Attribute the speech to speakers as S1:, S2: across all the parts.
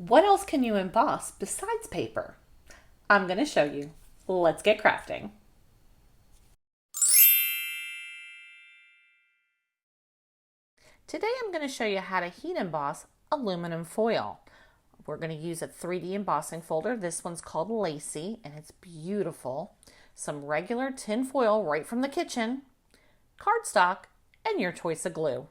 S1: What else can you emboss besides paper? I'm going to show you. Let's get crafting. Today I'm going to show you how to heat emboss aluminum foil. We're going to use a 3D embossing folder. This one's called LACEY and it's beautiful. Some regular tin foil right from the kitchen, cardstock, and your choice of glue.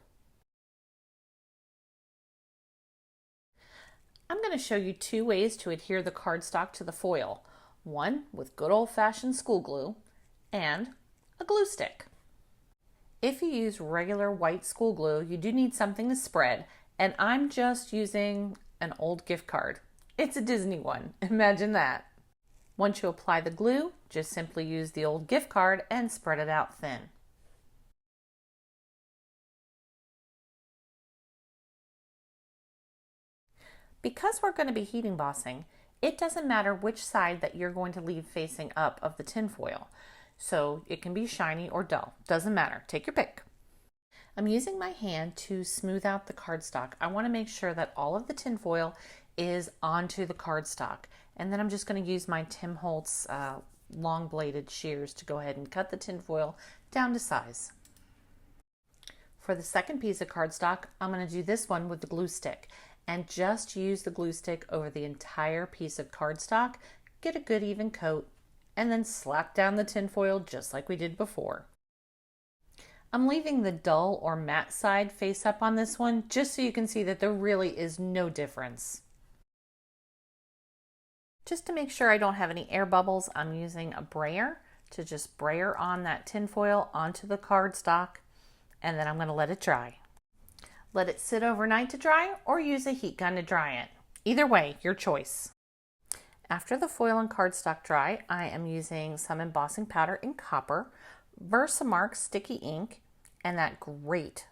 S1: I'm going to show you two ways to adhere the cardstock to the foil. One with good old-fashioned school glue and a glue stick. If you use regular white school glue, you do need something to spread, and I'm just using an old gift card. It's a Disney one, imagine that. Once you apply the glue, just simply use the old gift card and spread it out thin. Because we're going to be heat embossing, it doesn't matter which side that you're going to leave facing up of the tin foil. So it can be shiny or dull, doesn't matter, take your pick. I'm using my hand to smooth out the cardstock. I want to make sure that all of the tin foil is onto the cardstock. And then I'm just going to use my Tim Holtz long bladed shears to go ahead and cut the tin foil down to size. For the second piece of cardstock, I'm going to do this one with the glue stick and just use the glue stick over the entire piece of cardstock, get a good even coat, and then slap down the tin foil just like we did before. I'm leaving the dull or matte side face up on this one just so you can see that there really is no difference. Just to make sure I don't have any air bubbles, I'm using a brayer to just brayer on that tin foil onto the cardstock, and then I'm going to let it dry. Let it sit overnight to dry or use a heat gun to dry it. Either way, your choice. After the foil and cardstock dry, I am using some embossing powder in copper, VERSAFINE sticky ink, and that great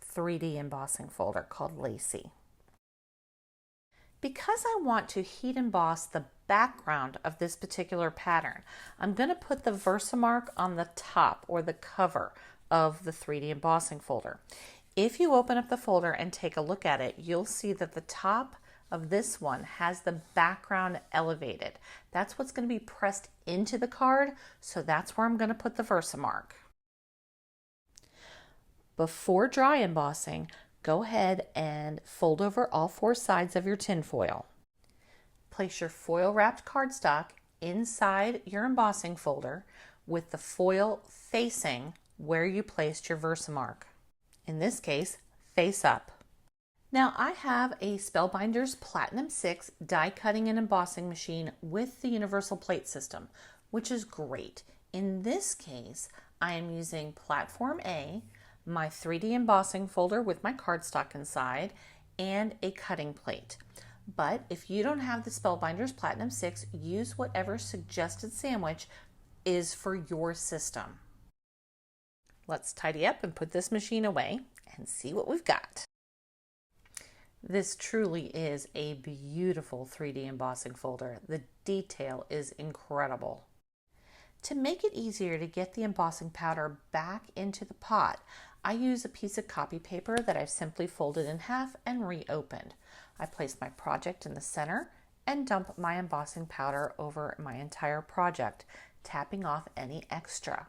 S1: 3D embossing folder called LACEY. Because I want to heat emboss the background of this particular pattern, I'm going to put the VERSAFINE on the top or the cover of the 3D embossing folder. If you open up the folder and take a look at it, you'll see that the top of this one has the background elevated. That's what's going to be pressed into the card, so that's where I'm going to put the VERSAFINE. Before dry embossing, go ahead and fold over all four sides of your tin foil. Place your foil wrapped cardstock inside your embossing folder with the foil facing where you placed your VERSAFINE. In this case, face up. Now I have a Spellbinders Platinum 6 die cutting and embossing machine with the universal plate system, which is great. In this case, I am using Platform A, my 3D embossing folder with my cardstock inside, and a cutting plate. But if you don't have the Spellbinders Platinum 6, use whatever suggested sandwich is for your system. Let's tidy up and put this machine away and see what we've got. This truly is a beautiful 3D embossing folder. The detail is incredible. To make it easier to get the embossing powder back into the pot, I use a piece of copy paper that I've simply folded in half and reopened. I place my project in the center and dump my embossing powder over my entire project, tapping off any extra.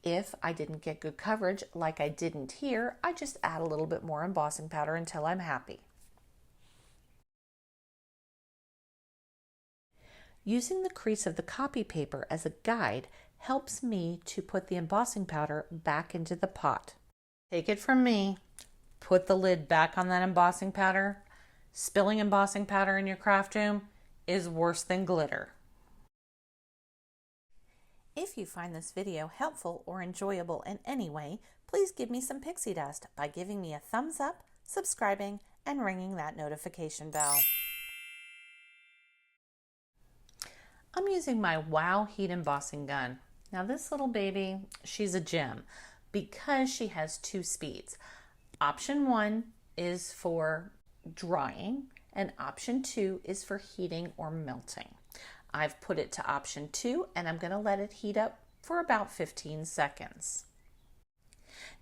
S1: If I didn't get good coverage like I didn't here, I just add a little bit more embossing powder until I'm happy. Using the crease of the copy paper as a guide helps me to put the embossing powder back into the pot. Take it from me, put the lid back on that embossing powder. Spilling embossing powder in your craft room is worse than glitter. If you find this video helpful or enjoyable in any way, please give me some pixie dust by giving me a thumbs up, subscribing, and ringing that notification bell. I'm using my WOW heat embossing gun. Now this little baby, she's a gem because she has two speeds. Option 1 is for drying and option 2 is for heating or melting. I've put it to option 2 and I'm going to let it heat up for about 15 seconds.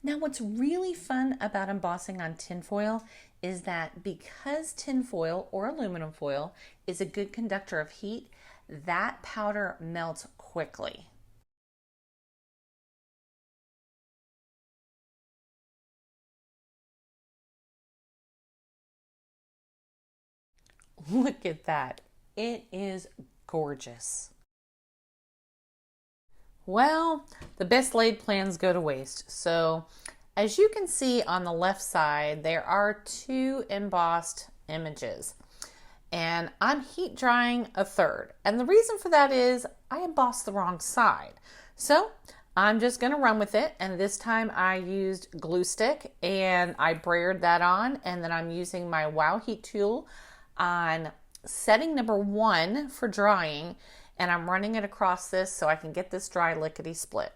S1: Now what's really fun about embossing on tinfoil is that because tin foil or aluminum foil is a good conductor of heat, that powder melts quickly. Look at that. It is gorgeous. Well, the best laid plans go to waste. So as you can see on the left side, there are 2 embossed images. And I'm heat drying a third. And the reason for that is I embossed the wrong side. So I'm just going to run with it. And this time I used glue stick and I brayered that on. And then I'm using my Wow Heat tool on setting number 1 for drying. And I'm running it across this so I can get this dry lickety split.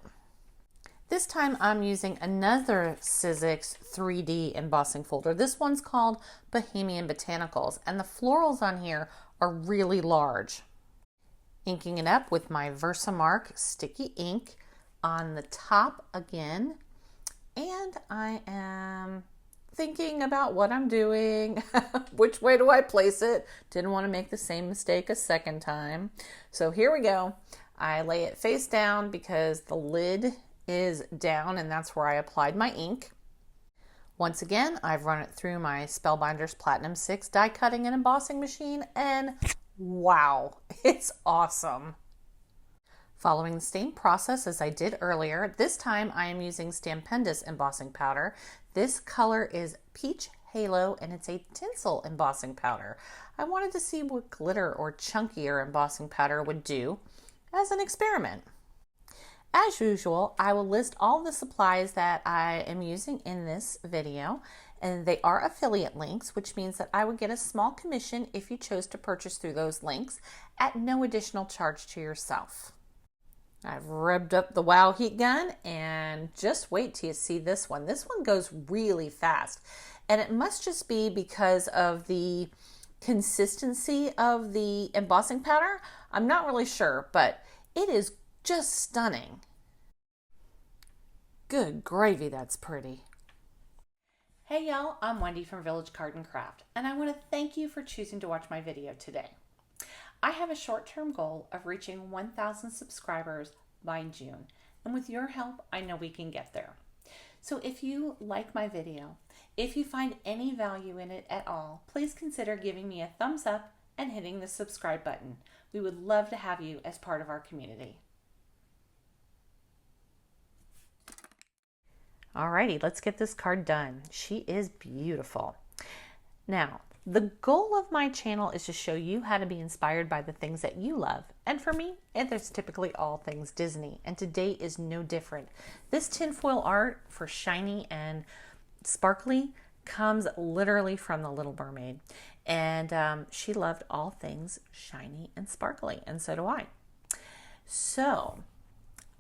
S1: This time I'm using another SIZZIX 3D embossing folder. This one's called BOHEMIAN Botanicals, and the florals on here are really large. Inking it up with my VersaMark sticky ink on the top again, and I am thinking about what I'm doing. Which way do I place it? Didn't want to make the same mistake a second time. So here we go. I lay it face down because the lid is down and that's where I applied my ink. Once again, I've run it through my Spellbinders Platinum 6 die cutting and embossing machine, and wow, it's awesome. Following the same process as I did earlier, this time I am using Stampendous embossing powder. This color is Peach Halo and it's a tinsel embossing powder. I wanted to see what glitter or chunkier embossing powder would do as an experiment. As usual, I will list all the supplies that I am using in this video, and they are affiliate links, which means that I would get a small commission if you chose to purchase through those links at no additional charge to yourself. I've revved up the Wow heat gun, and just wait till you see this one. This one goes really fast, and it must just be because of the consistency of the embossing powder. I'm not really sure, but it is just stunning. Good gravy, that's pretty. Hey y'all, I'm Wendy from Village Card and Craft, and I want to thank you for choosing to watch my video today. I have a short-term goal of reaching 1,000 subscribers by June, and with your help, I know we can get there. So if you like my video, if you find any value in it at all, please consider giving me a thumbs up and hitting the subscribe button. We would love to have you as part of our community. Alrighty, let's get this card done. She is beautiful. Now, the goal of my channel is to show you how to be inspired by the things that you love. And for me, it's typically all things Disney, and today is no different. This tinfoil art for shiny and sparkly comes literally from The Little Mermaid. And she loved all things shiny and sparkly, and so do I. So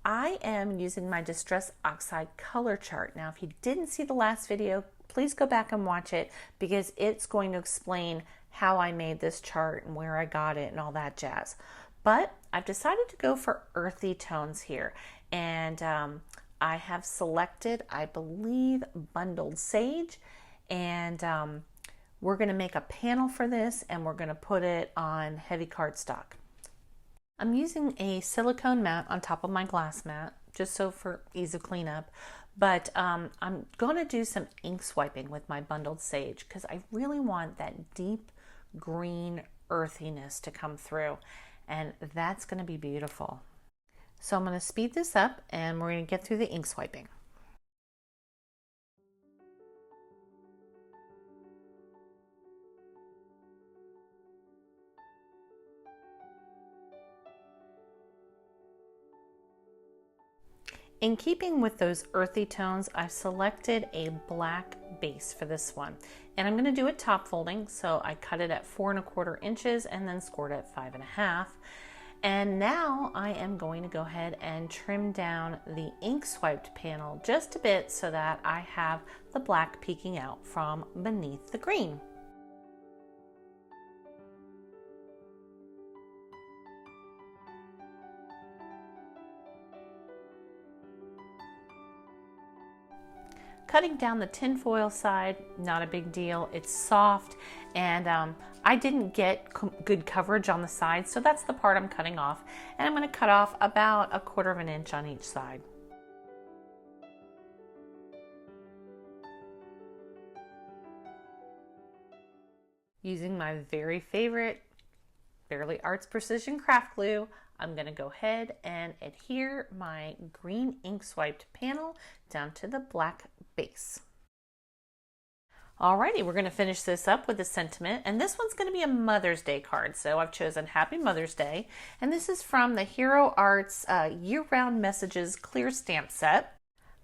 S1: I am using my Distress Oxide color chart. Now, if you didn't see the last video, please go back and watch it because it's going to explain how I made this chart and where I got it and all that jazz. But I've decided to go for earthy tones here. And I have selected, I believe, Bundled Sage. And we're going to make a panel for this and we're going to put it on heavy cardstock. I'm using a silicone mat on top of my glass mat, just so for ease of cleanup. But I'm going to do some ink swiping with my Bundled Sage because I really want that deep green earthiness to come through. And that's going to be beautiful. So I'm going to speed this up and we're going to get through the ink swiping. In keeping with those earthy tones, I've selected a black base for this one. And I'm going to do it top folding, so I cut it at 4 1/4 inches and then scored at 5 1/2. And now I am going to go ahead and trim down the ink swiped panel just a bit so that I have the black peeking out from beneath the green. cutting down the tinfoil side, not a big deal. It's soft, and I didn't get good coverage on the side, so that's the part I'm cutting off. And I'm going to cut off about 1/4 inch on each side. Using my very favorite Fairly Arts Precision Craft Glue, I'm going to go ahead and adhere my green ink swiped panel down to the black base. Alrighty, we're going to finish this up with a sentiment, and this one's going to be a Mother's Day card. So I've chosen Happy Mother's Day, and this is from the Hero Arts Year-Round Messages Clear Stamp Set.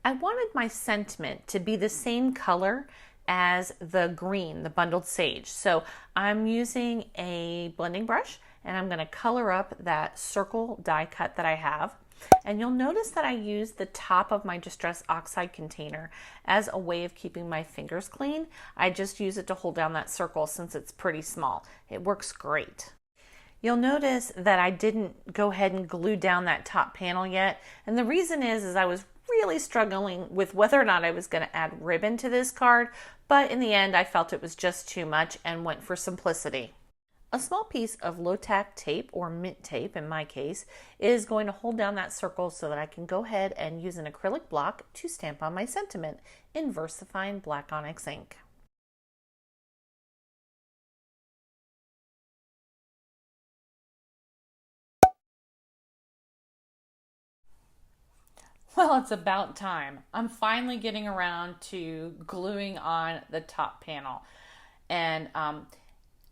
S1: I wanted my sentiment to be the same color as the green, the bundled sage. So I'm using a blending brush, and I'm going to color up that circle die cut that I have. And you'll notice that I use the top of my Distress Oxide container as a way of keeping my fingers clean. I just use it to hold down that circle since it's pretty small. It works great. You'll notice that I didn't go ahead and glue down that top panel yet. And the reason is I was really struggling with whether or not I was going to add ribbon to this card, but in the end I felt it was just too much and went for simplicity. A small piece of low-tack tape, or mint tape in my case, is going to hold down that circle so that I can go ahead and use an acrylic block to stamp on my sentiment in VERSAFINE Black Onyx ink. Well, it's about time. I'm finally getting around to gluing on the top panel. And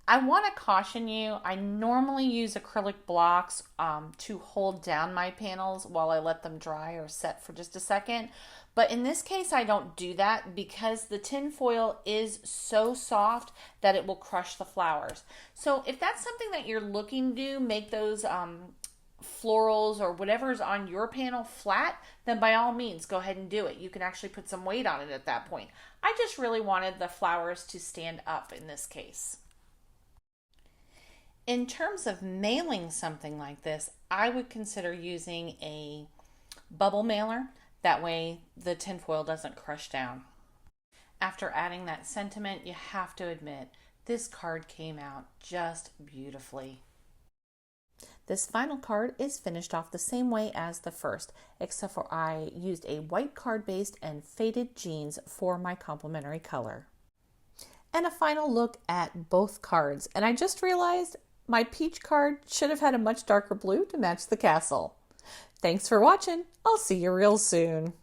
S1: I want to caution you, I normally use acrylic blocks to hold down my panels while I let them dry or set for just a second. But in this case, I don't do that because the tin foil is so soft that it will crush the flowers. So if that's something that you're looking to do, make those florals or whatever's on your panel flat, then by all means go ahead and do it. You can actually put some weight on it at that point. I just really wanted the flowers to stand up in this case. In terms of mailing something like this, I would consider using a bubble mailer. That way the tinfoil doesn't crush down. After adding that sentiment, you have to admit this card came out just beautifully. This final card is finished off the same way as the first, except for I used a white card base and faded jeans for my complementary color. And a final look at both cards, and I just realized my peach card should have had a much darker blue to match the castle. Thanks for watching. I'll see you real soon.